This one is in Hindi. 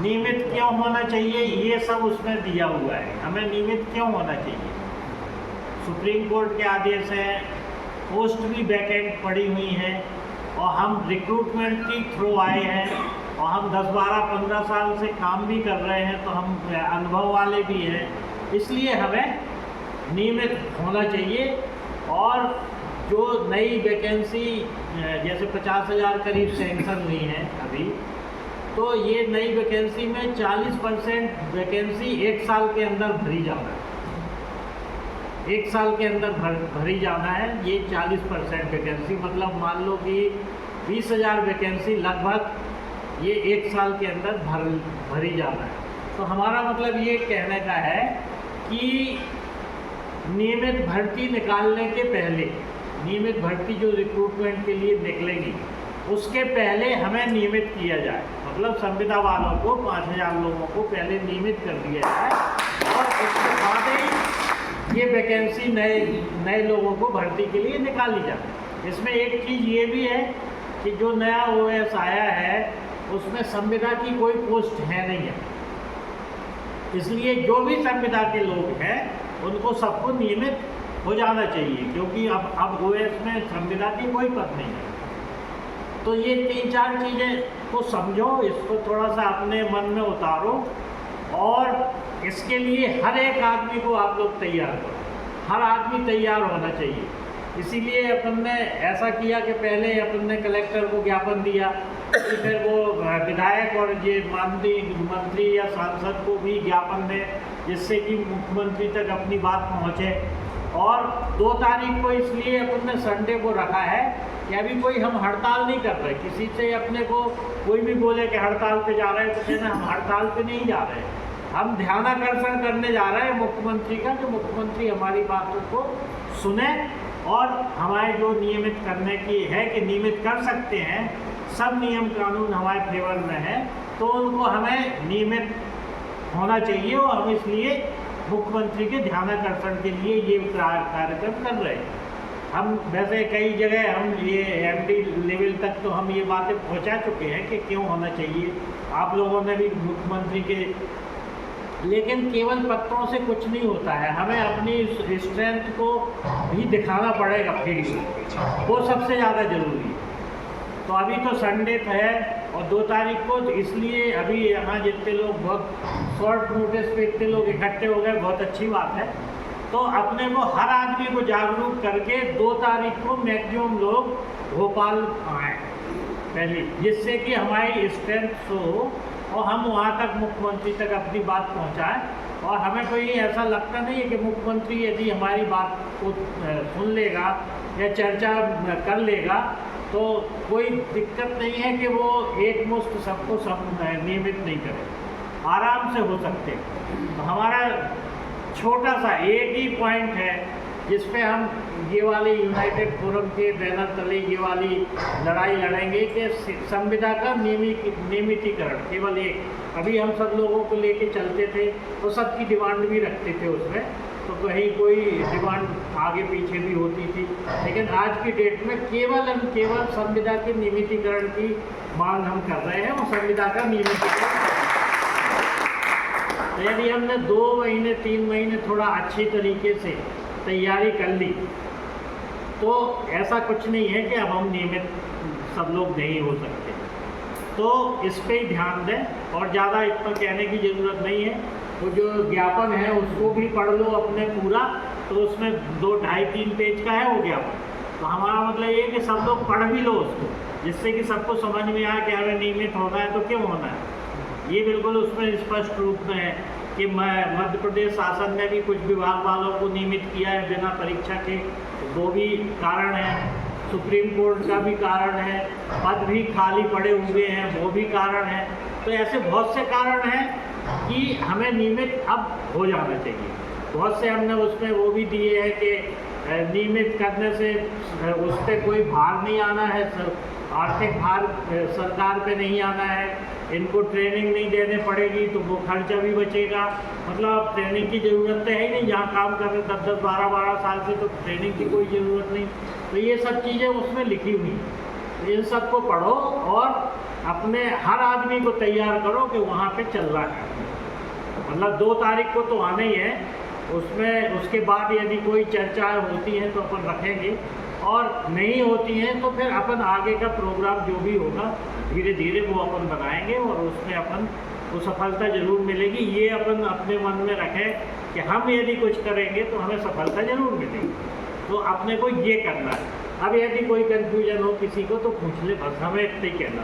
नियमित क्यों होना चाहिए, ये सब उसमें दिया हुआ है। हमें नियमित क्यों होना चाहिए, सुप्रीम कोर्ट के आदेश हैं, पोस्ट भी वैकेंट पड़ी हुई हैं और हम रिक्रूटमेंट के थ्रू आए हैं और हम 10, 12, 15 साल से काम भी कर रहे हैं, तो हम अनुभव वाले भी हैं, इसलिए हमें नियमित होना चाहिए। और जो नई वैकेंसी जैसे 50,000 करीब सैंक्शन हुई हैं अभी, तो ये नई वैकेंसी में 40% वैकेंसी 1 साल के अंदर भरी जाना है। 1 साल के अंदर भरी जाना है ये 40% वैकेंसी, मतलब मान लो कि 20,000 वैकेंसी लगभग ये 1 साल के अंदर भरी जाना है। तो हमारा मतलब ये कहने का है कि नियमित भर्ती निकालने के पहले, नियमित भर्ती जो रिक्रूटमेंट के लिए निकलेगी उसके पहले हमें नियमित किया जाए, मतलब संविदा वालों को 5,000 लोगों को पहले नियमित कर दिया जाए और उसके बाद ही ये वैकेंसी नए लोगों को भर्ती के लिए निकाली जाए। इसमें एक चीज़ ये भी है कि जो नया ओएस आया है उसमें संविदा की कोई पोस्ट है नहीं है, इसलिए जो भी संविदा के लोग हैं उनको सबको नियमित हो जाना चाहिए, क्योंकि अब ओएस में संविदा की कोई पद नहीं है। तो ये 3-4 चीज़ें को समझो, इसको थोड़ा सा अपने मन में उतारो और इसके लिए हर एक आदमी को आप लोग तैयार करो, हर आदमी तैयार होना चाहिए। इसीलिए अपन ने ऐसा किया कि पहले अपन ने कलेक्टर को ज्ञापन दिया, फिर वो विधायक और ये मंत्री या सांसद को भी ज्ञापन दें, जिससे कि मुख्यमंत्री तक अपनी बात पहुँचे। और 2 तारीख को इसलिए अपन ने संडे को रखा है कि अभी कोई हम हड़ताल नहीं कर रहे, किसी से अपने को कोई भी बोले कि हड़ताल पे जा रहे हैं तो कहना हम हड़ताल पे नहीं जा रहे, हम ध्यानाकर्षण करने जा रहे हैं मुख्यमंत्री का, कि मुख्यमंत्री हमारी बातों को सुने और हमारे जो नियमित करने की है कि नियमित कर सकते हैं, सब नियम कानून हमारे फेवर में है, तो उनको हमें नियमित होना चाहिए। और हम इसलिए मुख्यमंत्री के ध्यानाकर्षण के लिए ये कार्यक्रम कर रहे हैं। हम वैसे कई जगह हम ये एमडी लेवल तक तो हम ये बातें पहुंचा चुके हैं कि क्यों होना चाहिए, आप लोगों ने भी मुख्यमंत्री के, लेकिन केवल पत्रों से कुछ नहीं होता है, हमें अपनी स्ट्रेंथ को भी दिखाना पड़ेगा फील्ड में, वो सबसे ज़्यादा ज़रूरी है। तो अभी तो संडे है और 2 तारीख को, तो इसलिए अभी यहाँ जितने लोग बहुत शॉर्ट नोटिस पे इतने लोग इकट्ठे हो गए, बहुत अच्छी बात है। तो अपने को हर आदमी को जागरूक करके 2 तारीख को मैक्सिमम लोग भोपाल आए पहले, जिससे कि हमारी स्ट्रेंथ हो और हम वहाँ तक मुख्यमंत्री तक अपनी बात पहुँचाएं। और हमें कोई ऐसा लगता नहीं है कि मुख्यमंत्री यदि हमारी बात को सुन लेगा या चर्चा कर लेगा तो कोई दिक्कत नहीं है कि वो एक मुश्त सबको सब नियमित नहीं करे, आराम से हो सकते। तो हमारा छोटा सा एक ही पॉइंट है जिस पे हम ये वाली यूनाइटेड फोरम के बैनर तले ये वाली लड़ाई लड़ेंगे कि संविदा का नियमितीकरण, केवल एक। अभी हम सब लोगों को लेके चलते थे तो सबकी डिमांड भी रखते थे उसमें, तो कहीं कोई डिमांड आगे पीछे भी होती थी, लेकिन आज की डेट में केवल संविदा के नियमितीकरण की मांग हम कर रहे हैं और संविदा का नियमितीकरण। तो यदि हमने 2 महीने 3 महीने थोड़ा अच्छी तरीके से तैयारी कर ली तो ऐसा कुछ नहीं है कि अब हम नियमित सब लोग नहीं हो सकते। तो इस पे ही ध्यान दें और ज़्यादा इतना कहने की ज़रूरत नहीं है। वो जो ज्ञापन है उसको भी पढ़ लो अपने पूरा, तो उसमें 2, 2.5, 3 पेज का है वो ज्ञापन। तो हमारा मतलब ये है कि सब लोग पढ़ भी लो उसको, जिससे कि सबको समझ में आए कि हमें नियमित होना है तो क्यों होना है। ये बिल्कुल उसमें स्पष्ट रूप में है कि मध्य प्रदेश शासन ने भी कुछ विभाग वालों को नियमित किया है बिना परीक्षा के, 2 भी कारण हैं, सुप्रीम कोर्ट का भी कारण है, पद भी खाली पड़े हुए हैं वो भी कारण है। तो ऐसे बहुत से कारण हैं कि हमें नियमित अब हो जाना चाहिए। बहुत से हमने उसमें वो भी दिए हैं कि नियमित करने से उस पर कोई भार नहीं आना है, आर्थिक भार सरकार पे नहीं आना है, इनको ट्रेनिंग नहीं देने पड़ेगी तो वो खर्चा भी बचेगा। मतलब ट्रेनिंग की ज़रूरत तो है ही नहीं, जहाँ काम कर रहे 10-10, 12-12 साल से, तो ट्रेनिंग की कोई ज़रूरत नहीं। तो ये सब चीज़ें उसमें लिखी हुई हैं, इन सबको पढ़ो और अपने हर आदमी को तैयार करो कि वहाँ पे चलना है। मतलब 2 तारीख को तो आना ही है, उसमें उसके बाद यदि कोई चर्चा होती है तो अपन रखेंगे, और नहीं होती हैं तो फिर अपन आगे का प्रोग्राम जो भी होगा धीरे धीरे वो अपन बनाएंगे, और उसमें अपन को सफलता ज़रूर मिलेगी। ये अपन अपने मन में रखें कि हम यदि कुछ करेंगे तो हमें सफलता ज़रूर मिलेगी, तो अपने को ये करना है। अब यदि कोई कन्फ्यूजन हो किसी को तो पूछ ले, बस हमें इतना ही कहना।